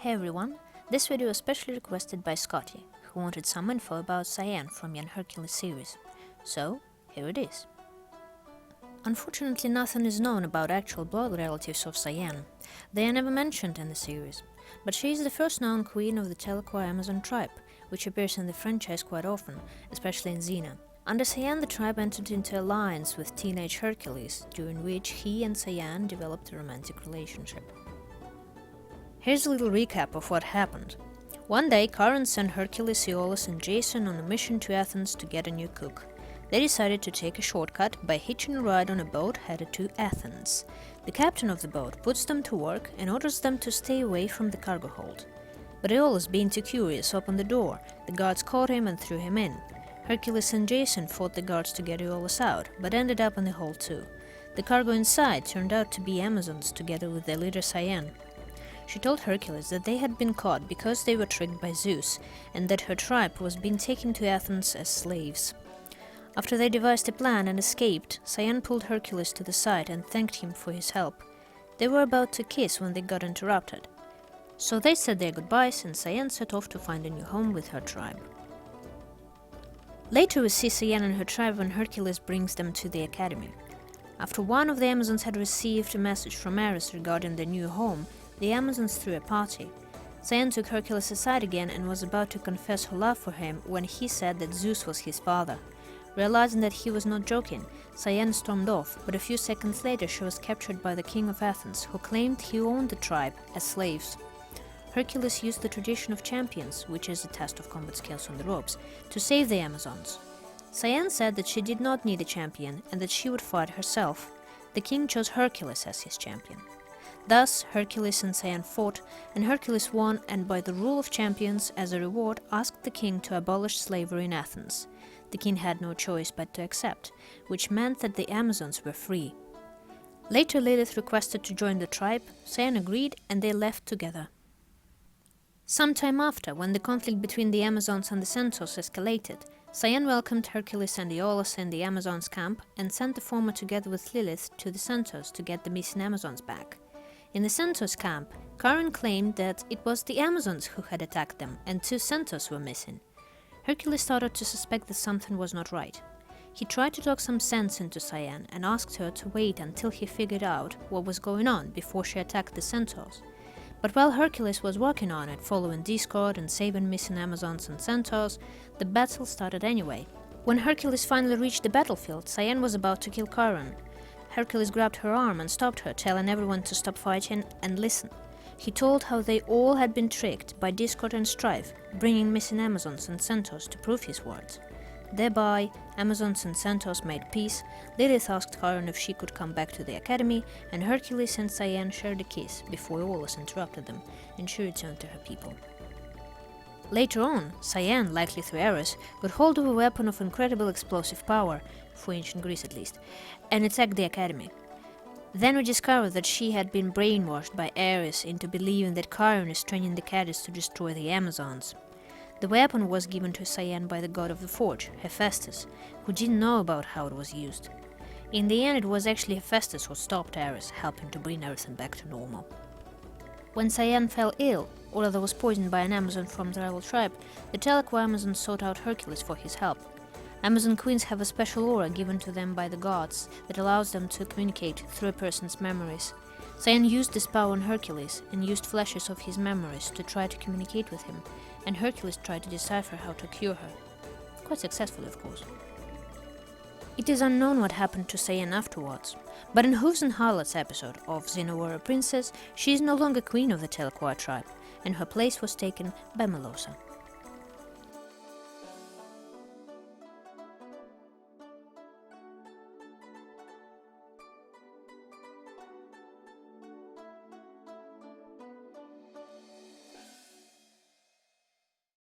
Hey everyone, this video is specially requested by Scotty, who wanted some info about Cyane from Young Hercules series. So, here it is. Unfortunately, nothing is known about actual blood relatives of Cyane. They are never mentioned in the series, but she is the first known queen of the Telequa Amazon tribe, which appears in the franchise quite often, especially in Xena. Under Cyane, the tribe entered into alliance with teenage Hercules, during which he and Cyane developed a romantic relationship. Here's a little recap of what happened. One day, Karen sent Hercules, Aeolus and Jason on a mission to Athens to get a new cook. They decided to take a shortcut by hitching a ride on a boat headed to Athens. The captain of the boat puts them to work and orders them to stay away from the cargo hold. But Aeolus, being too curious, opened the door. The guards caught him and threw him in. Hercules and Jason fought the guards to get Aeolus out, but ended up in the hold too. The cargo inside turned out to be Amazons together with their leader Cyane. She told Hercules that they had been caught because they were tricked by Zeus, and that her tribe was being taken to Athens as slaves. After they devised a plan and escaped, Cyane pulled Hercules to the side and thanked him for his help. They were about to kiss when they got interrupted. So they said their goodbyes, and Cyane set off to find a new home with her tribe. Later we see Cyane and her tribe when Hercules brings them to the academy. After one of the Amazons had received a message from Ares regarding their new home, the Amazons threw a party. Cyane took Hercules aside again and was about to confess her love for him when he said that Zeus was his father. Realizing that he was not joking, Cyane stormed off, but a few seconds later she was captured by the king of Athens, who claimed he owned the tribe as slaves. Hercules used the tradition of champions, which is a test of combat skills on the ropes, to save the Amazons. Cyane said that she did not need a champion and that she would fight herself. The king chose Hercules as his champion. Thus, Hercules and Cyane fought, and Hercules won, and by the rule of champions, as a reward, asked the king to abolish slavery in Athens. The king had no choice but to accept, which meant that the Amazons were free. Later Lilith requested to join the tribe, Cyane agreed, and they left together. Some time after, when the conflict between the Amazons and the Centaurs escalated, Cyane welcomed Hercules and Aeolus in the Amazons' camp and sent the former together with Lilith to the Centaurs to get the missing Amazons back. In the Centaurs' camp, Karen claimed that it was the Amazons who had attacked them and 2 Centaurs were missing. Hercules started to suspect that something was not right. He tried to talk some sense into Cyane and asked her to wait until he figured out what was going on before she attacked the Centaurs. But while Hercules was working on it, following Discord and saving missing Amazons and Centaurs, the battle started anyway. When Hercules finally reached the battlefield, Cyane was about to kill Karen. Hercules grabbed her arm and stopped her, telling everyone to stop fighting and listen. He told how they all had been tricked by Discord and Strife, bringing missing Amazons and Centaurs to prove his words. Thereby, Amazons and Centaurs made peace. Lilith asked Karen if she could come back to the academy, and Hercules and Cyane shared a kiss before Aeolus interrupted them, and she returned to her people. Later on, Cyane, likely through Ares, got hold of a weapon of incredible explosive power, for ancient Greece at least, and attacked the academy. Then we discovered that she had been brainwashed by Ares into believing that Chiron is training the cadets to destroy the Amazons. The weapon was given to Cyane by the god of the forge, Hephaestus, who didn't know about how it was used. In the end, it was actually Hephaestus who stopped Ares, helping to bring everything back to normal. When Cyane fell ill, or rather was poisoned by an Amazon from the rival tribe, the Telequa Amazons sought out Hercules for his help. Amazon queens have a special aura given to them by the gods that allows them to communicate through a person's memories. Cyane used this power on Hercules and used flashes of his memories to try to communicate with him, and Hercules tried to decipher how to cure her. Quite successfully, of course. It is unknown what happened to Cyane afterwards, but in Hooves and Harlots episode of Xena Warrior Princess, she is no longer queen of the Telequa tribe, and her place was taken by Melosa.